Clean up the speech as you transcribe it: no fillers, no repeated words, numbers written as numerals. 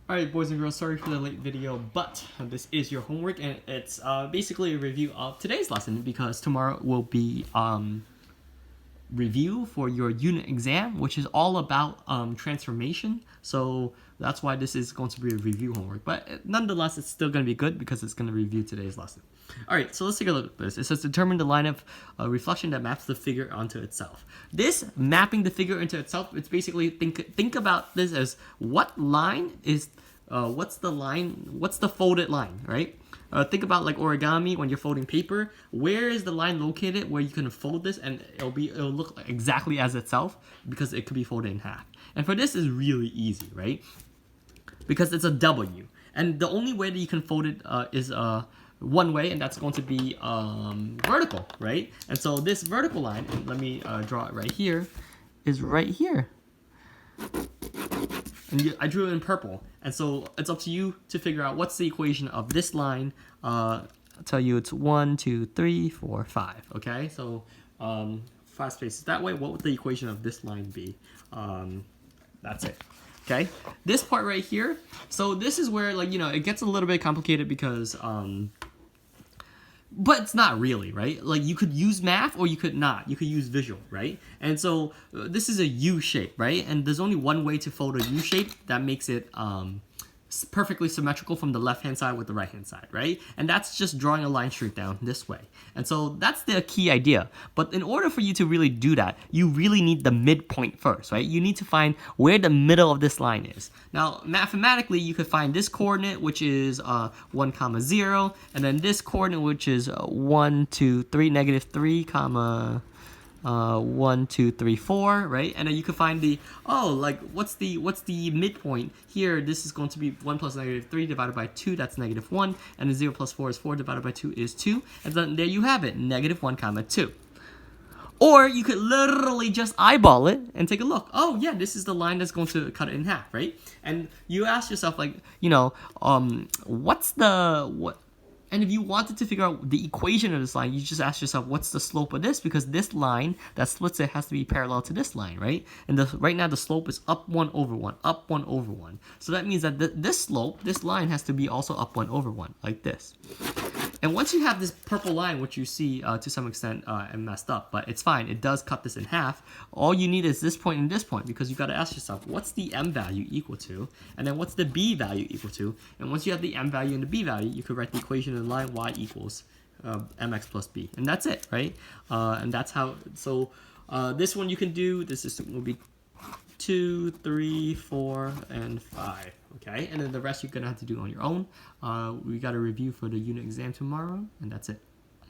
Alright, boys and girls, sorry for the late video, but this is your homework, and it's basically a review of today's lesson because tomorrow will be review for your unit exam, which is all about transformation. So that's why this is going to be a review homework, but nonetheless it's still going to be good because it's going to review today's lesson. Alright, so let's take a look at this. It says determine the line of reflection that maps the figure onto itself. This mapping the figure into itself, it's basically think about this as what line is what's the folded line, right? Think about like origami when you're folding paper. Where is the line located where you can fold this and it'll look exactly as itself because it could be folded in half. And for this is really easy, right? Because it's a W, and the only way that you can fold it is one way, and that's going to be vertical, right? And so this vertical line, and let me draw it right here, is right here. And I drew it in purple, and so it's up to you to figure out what's the equation of this line. I'll tell you it's 1, 2, 3, 4, 5. Okay, so 5 spaces that way. What would the equation of this line be? That's it. Okay, this part right here. So this is where, like, it gets a little bit complicated because but it's not really, right? Like, you could use math or you could not. You could use visual, right? And so this is a U shape, right? And there's only one way to fold a U shape that makes it perfectly symmetrical from the left-hand side with the right-hand side, right? And that's just drawing a line straight down this way. And so that's the key idea. But in order for you to really do that, you really need the midpoint first, right? You need to find where the middle of this line is. Now, mathematically, you could find this coordinate, which is 1, 0, and then this coordinate, which is 1, 2, 3, negative 3, comma 1, 2, 3, 4, right? And then you can find the what's the midpoint here? This is going to be 1 plus negative 3 divided by 2. That's negative 1, and then 0 plus 4 is 4 divided by 2 is 2, and then there you have it, negative 1, comma 2. Or you could literally just eyeball it and take a look. Oh yeah, this is the line that's going to cut it in half, right? And you ask yourself, like, and if you wanted to figure out the equation of this line, you just ask yourself, what's the slope of this? Because this line that splits it has to be parallel to this line, right? And right now the slope is up 1 over 1, up 1 over 1. So that means that this line has to be also up 1 over 1, like this. And once you have this purple line, which you see to some extent messed up, but it's fine, it does cut this in half. All you need is this point and this point, because you've got to ask yourself, what's the m value equal to? And then what's the b value equal to? And once you have the m value and the b value, you could write the equation of the line y equals mx plus b. And that's it, right? And that's how, so this one you can do, will be 2, 3, 4, and 5. Okay, and then the rest you're gonna have to do on your own. We got a review for the unit exam tomorrow, and that's it.